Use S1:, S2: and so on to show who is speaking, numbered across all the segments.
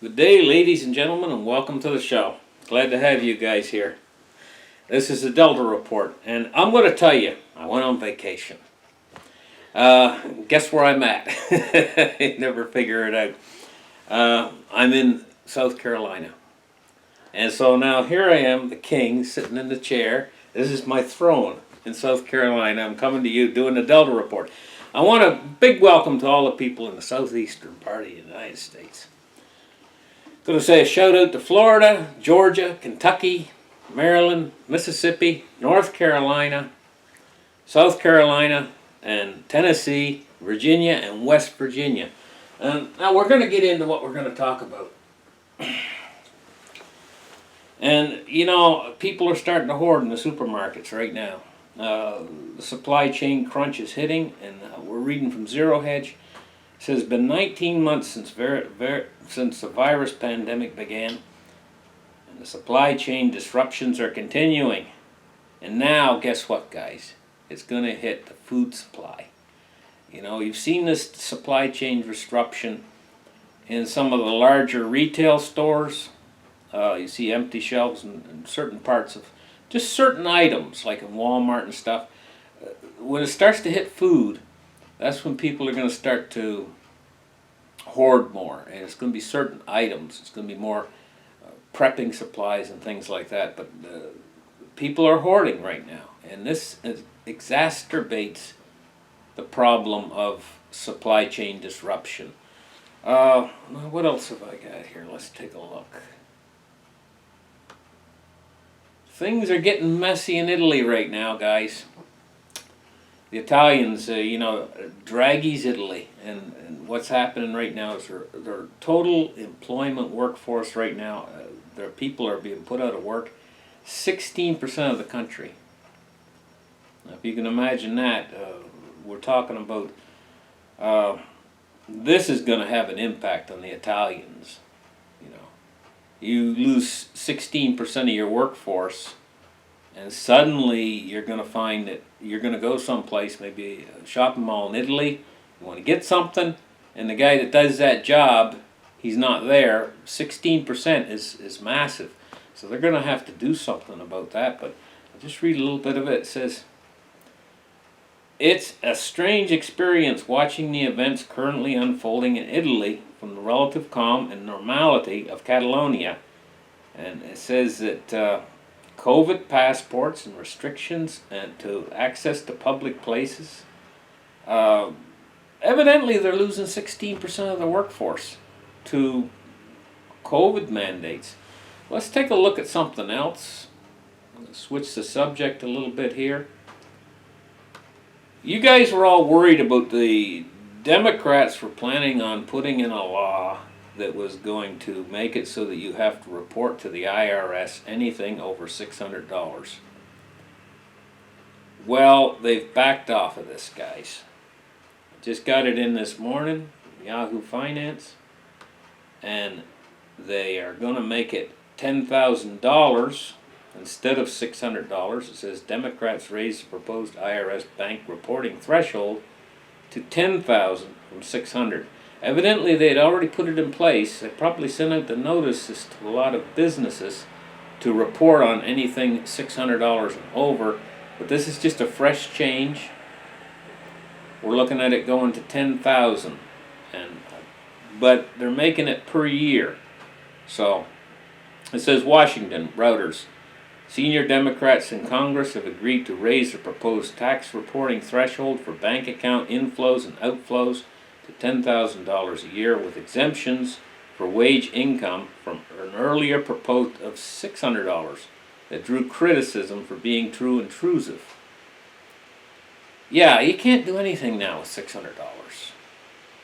S1: Good day, ladies and gentlemen, and welcome to the show. Glad to have you guys here. This is the Delta Report, and I'm going to tell you, I went on vacation. Guess where I'm at? I never figure it out. I'm in South Carolina. And so now here I am, the king, sitting in the chair. This is my throne in South Carolina. I'm coming to you doing the Delta Report. I want a big welcome to all the people in the southeastern part of the United States. Going to say a shout out to Florida, Georgia, Kentucky, Maryland, Mississippi, North Carolina, South Carolina, and Tennessee, Virginia, and West Virginia. Now we're going to get into what we're going to talk about. And you know, people are starting to hoard in the supermarkets right now. The supply chain crunch is hitting, and we're reading from Zero Hedge. It says it's been 19 months since the virus pandemic began, and the supply chain disruptions are continuing. And now, guess what, guys? It's going to hit the food supply. You know, you've seen this supply chain disruption in some of the larger retail stores. You see empty shelves in certain parts of just certain items, like in Walmart and stuff. When it starts to hit food, that's when people are going to start to hoard more, and it's going to be certain items. It's going to be more prepping supplies and things like that. But people are hoarding right now, and this exacerbates the problem of supply chain disruption. What else have I got here? Let's take a look. Things are getting messy in Italy right now, guys. The Italians, Draghi's Italy, and what's happening right now is their total employment workforce right now, their people are being put out of work, 16% of the country. Now, if you can imagine that, we're talking about, this is going to have an impact on the Italians. You know, you lose 16% of your workforce, and suddenly you're going to find that you're going to go someplace, maybe a shopping mall in Italy, you want to get something, and the guy that does that job, he's not there. 16% is massive. So they're going to have to do something about that. But I'll just read a little bit of it. It says, "It's a strange experience watching the events currently unfolding in Italy from the relative calm and normality of Catalonia." And it says that COVID passports and restrictions and to access to public places. Evidently, they're losing 16% of the workforce to COVID mandates. Let's take a look at something else. Switch the subject a little bit here. You guys were all worried about the Democrats were planning on putting in a law that was going to make it so that you have to report to the IRS anything over $600. Well, they've backed off of this, guys. Just got it in this morning, Yahoo Finance, and they are going to make it $10,000 instead of $600. It says Democrats raised the proposed IRS bank reporting threshold to $10,000 from $600. Evidently, they had already put it in place. They probably sent out the notices to a lot of businesses to report on anything $600 and over. But this is just a fresh change. We're looking at it going to $10,000, but they're making it per year. So it says Washington routers. Senior Democrats in Congress have agreed to raise the proposed tax reporting threshold for bank account inflows and outflows to $10,000 a year, with exemptions for wage income from an earlier proposed of $600 that drew criticism for being too intrusive. Yeah, you can't do anything now with $600.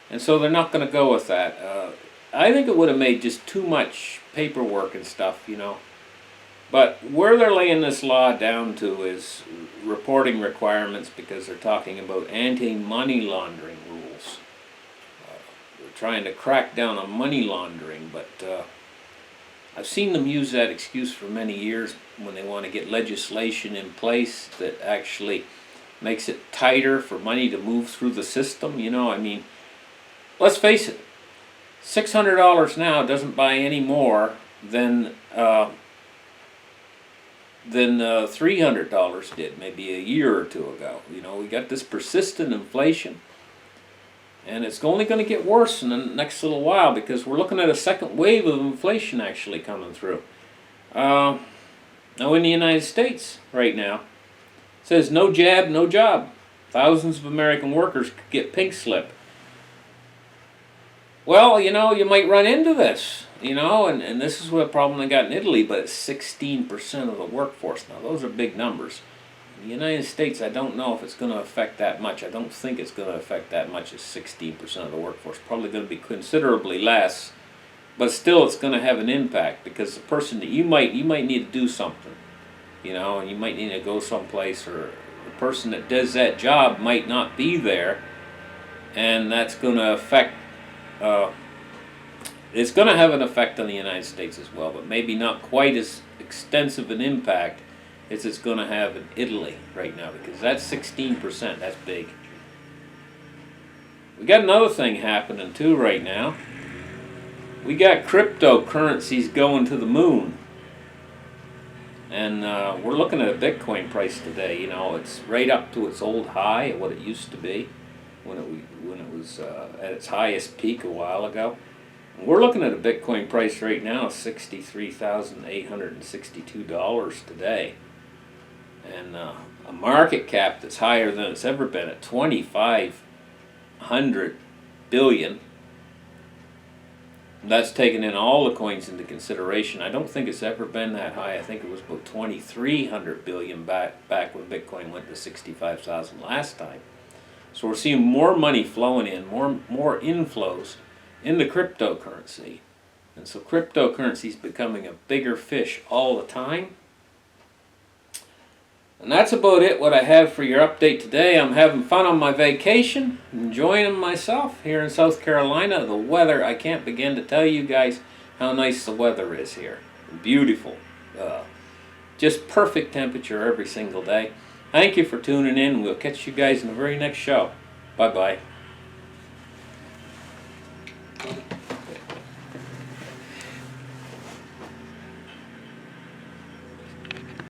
S1: And so they're not going to go with that. I think it would have made just too much paperwork and stuff, you know. But where they're laying this law down to is reporting requirements, because they're talking about anti-money laundering rules. They're trying to crack down on money laundering, but I've seen them use that excuse for many years when they want to get legislation in place that actually makes it tighter for money to move through the system. You know, I mean, let's face it, $600 now doesn't buy any more than $300 did maybe a year or two ago. You know, we got this persistent inflation, and it's only going to get worse in the next little while because we're looking at a second wave of inflation actually coming through. Now in the United States right now, it says no jab, no job. Thousands of American workers could get pink slip. Well, you know, you might run into this, you know, and this is what problem they got in Italy, but it's 16% of the workforce. Now, those are big numbers. In the United States, I don't know if it's going to affect that much. I don't think it's going to affect that much as 16% of the workforce. Probably going to be considerably less, but still it's going to have an impact because the person that you might need to do something, you know, and you might need to go someplace, or the person that does that job might not be there, and that's going to affect it's going to have an effect on the United States as well, but maybe not quite as extensive an impact as it's going to have in Italy right now, because that's 16%. That's big. We got another thing happening too right now. We got cryptocurrencies going to the moon, and we're looking at a Bitcoin price today. You know, it's right up to its old high, what it used to be when it was at its highest peak a while ago. And we're looking at a Bitcoin price right now of $63,862 today, and a market cap that's higher than it's ever been at 2,500 billion. That's taking in all the coins into consideration. I don't think it's ever been that high. I think it was about 2,300 billion back when Bitcoin went to 65,000 last time. So we're seeing more money flowing in, more inflows into cryptocurrency. And so cryptocurrency is becoming a bigger fish all the time. And that's about it, what I have for your update today. I'm having fun on my vacation, enjoying myself here in South Carolina. The weather, I can't begin to tell you guys how nice the weather is here. Beautiful. Just perfect temperature every single day. Thank you for tuning in. We'll catch you guys in the very next show. Bye-bye.